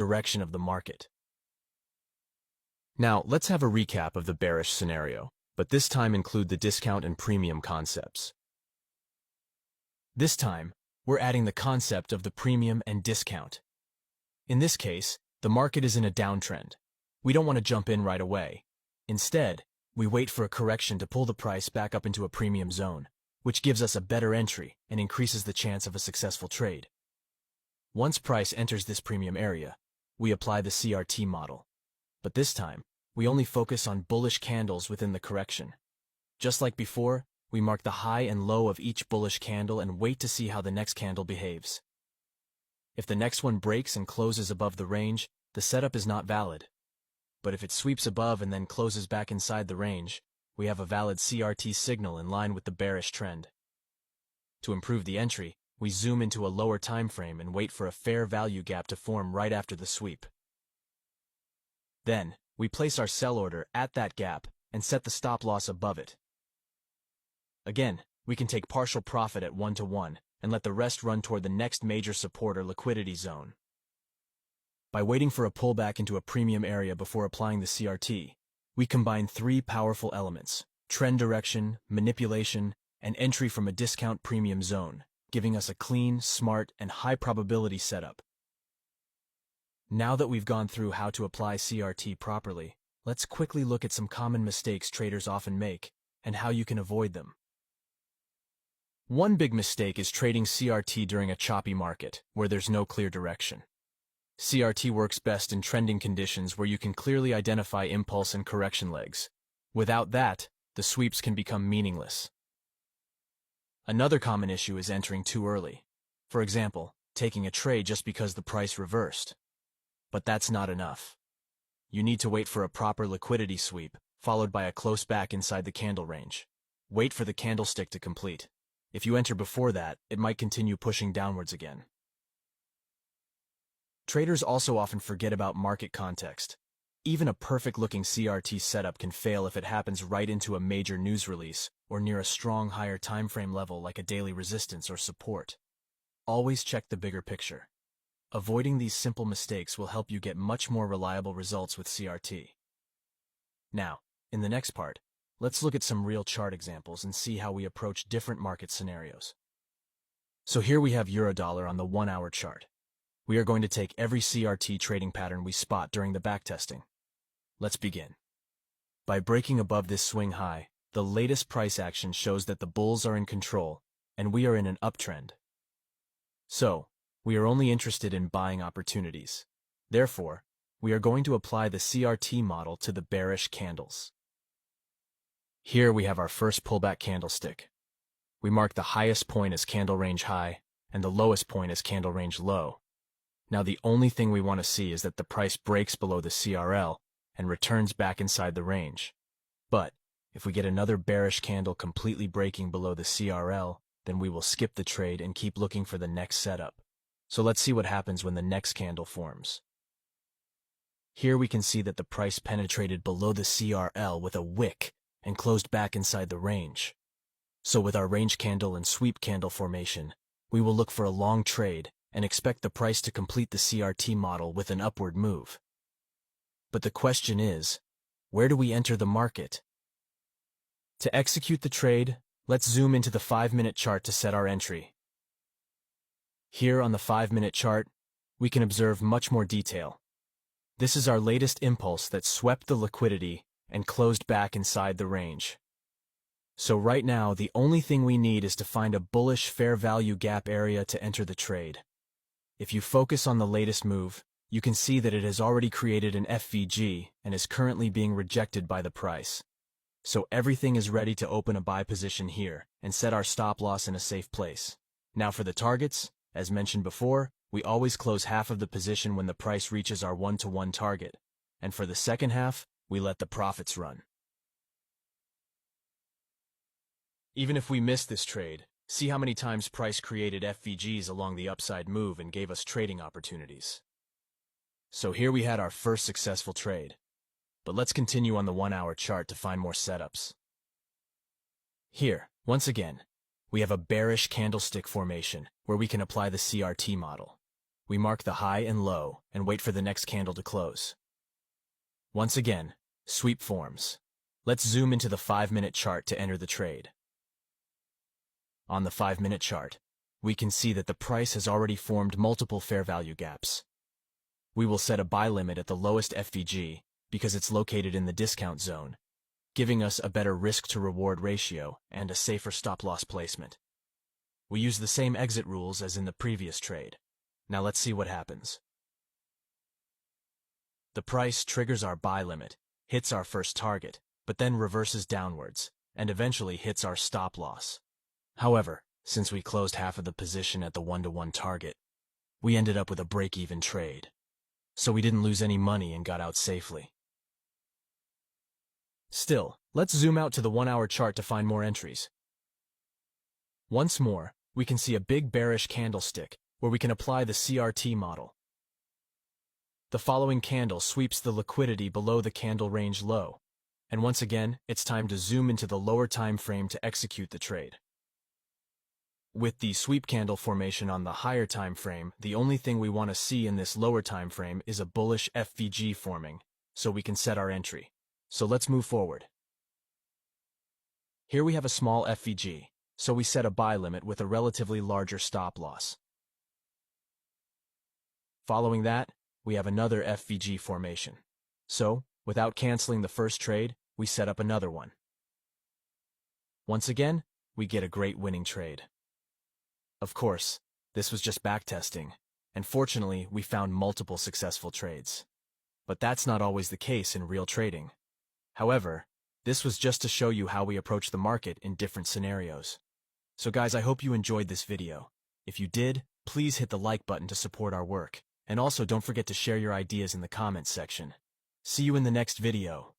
direction of the market. Now, let's have a recap of the bearish scenario, but this time include the discount and premium concepts. This time, we're adding the concept of the premium and discount. In this case, the market is in a downtrend. We don't want to jump in right away. Instead, we wait for a correction to pull the price back up into a premium zone, which gives us a better entry and increases the chance of a successful trade. Once price enters this premium area, we apply the CRT model. But this time, we only focus on bullish candles within the correction. Just like before, we mark the high and low of each bullish candle and wait to see how the next candle behaves. If the next one breaks and closes above the range, the setup is not valid. But if it sweeps above and then closes back inside the range, we have a valid CRT signal in line with the bearish trend. To improve the entry, we zoom into a lower time frame and wait for a fair value gap to form right after the sweep. Then, we place our sell order at that gap and set the stop loss above it. Again, we can take partial profit at 1-to-1 and let the rest run toward the next major support or liquidity zone. By waiting for a pullback into a premium area before applying the CRT, we combine three powerful elements: trend direction, manipulation, and entry from a discount premium zone, giving us a clean, smart, and high-probability setup. Now that we've gone through how to apply CRT properly, let's quickly look at some common mistakes traders often make and how you can avoid them. One big mistake is trading CRT during a choppy market, where there's no clear direction. CRT works best in trending conditions where you can clearly identify impulse and correction legs. Without that, the sweeps can become meaningless. Another common issue is entering too early. For example, taking a trade just because the price reversed. But that's not enough. You need to wait for a proper liquidity sweep, followed by a close back inside the candle range. Wait for the candlestick to complete. If you enter before that, it might continue pushing downwards again. Traders also often forget about market context. Even a perfect-looking CRT setup can fail if it happens right into a major news release or near a strong higher time frame level like a daily resistance or support. Always check the bigger picture. Avoiding these simple mistakes will help you get much more reliable results with CRT. Now, in the next part, let's look at some real chart examples and see how we approach different market scenarios. So here we have Eurodollar on the 1-hour chart. We are going to take every CRT trading pattern we spot during the backtesting. Let's begin. By breaking above this swing high, the latest price action shows that the bulls are in control, and we are in an uptrend. So, we are only interested in buying opportunities. Therefore, we are going to apply the CRT model to the bearish candles. Here we have our first pullback candlestick. We mark the highest point as candle range high, and the lowest point as candle range low. Now the only thing we want to see is that the price breaks below the CRL and returns back inside the range. But if we get another bearish candle completely breaking below the CRL, then we will skip the trade and keep looking for the next setup. So let's see what happens when the next candle forms. Here we can see that the price penetrated below the CRL with a wick and closed back inside the range. So with our range candle and sweep candle formation, we will look for a long trade and expect the price to complete the CRT model with an upward move. But the question is, where do we enter the market? To execute the trade, let's zoom into the 5-minute chart to set our entry. Here on the 5-minute chart, we can observe much more detail. This is our latest impulse that swept the liquidity and closed back inside the range. So right now, the only thing we need is to find a bullish fair value gap area to enter the trade. If you focus on the latest move, you can see that it has already created an FVG and is currently being rejected by the price. So everything is ready to open a buy position here and set our stop loss in a safe place. Now for the targets, as mentioned before, we always close half of the position when the price reaches our 1-to-1 target, and for the second half, we let the profits run. Even if we miss this trade, see how many times price created FVGs along the upside move and gave us trading opportunities. So here we had our first successful trade. But let's continue on the 1-hour chart to find more setups. Here, once again, we have a bearish candlestick formation where we can apply the CRT model. we mark the high and low and wait for the next candle to close. Once again, sweep forms. Let's zoom into the 5-minute chart to enter the trade. On the 5-minute chart, we can see that the price has already formed multiple fair value gaps. We will set a buy limit at the lowest FVG because it's located in the discount zone, giving us a better risk-to-reward ratio and a safer stop-loss placement. We use the same exit rules as in the previous trade. Now let's see what happens. The price triggers our buy limit, hits our first target, but then reverses downwards, and eventually hits our stop-loss. However, since we closed half of the position at the 1-to-1 target, we ended up with a break-even trade. So we didn't lose any money and got out safely. Still, let's zoom out to the 1-hour chart to find more entries. Once more, we can see a big bearish candlestick where we can apply the CRT model. The following candle sweeps the liquidity below the candle range low, and once again, it's time to zoom into the lower time frame to execute the trade. With the sweep candle formation on the higher time frame, the only thing we want to see in this lower time frame is a bullish FVG forming, so we can set our entry. So let's move forward. Here we have a small FVG, so we set a buy limit with a relatively larger stop loss. Following that, we have another FVG formation. So, without canceling the first trade, we set up another one. Once again, we get a great winning trade. Of course, this was just backtesting, and fortunately, we found multiple successful trades. But that's not always the case in real trading. However, this was just to show you how we approach the market in different scenarios. So guys, I hope you enjoyed this video. If you did, please hit the like button to support our work, and also don't forget to share your ideas in the comments section. See you in the next video.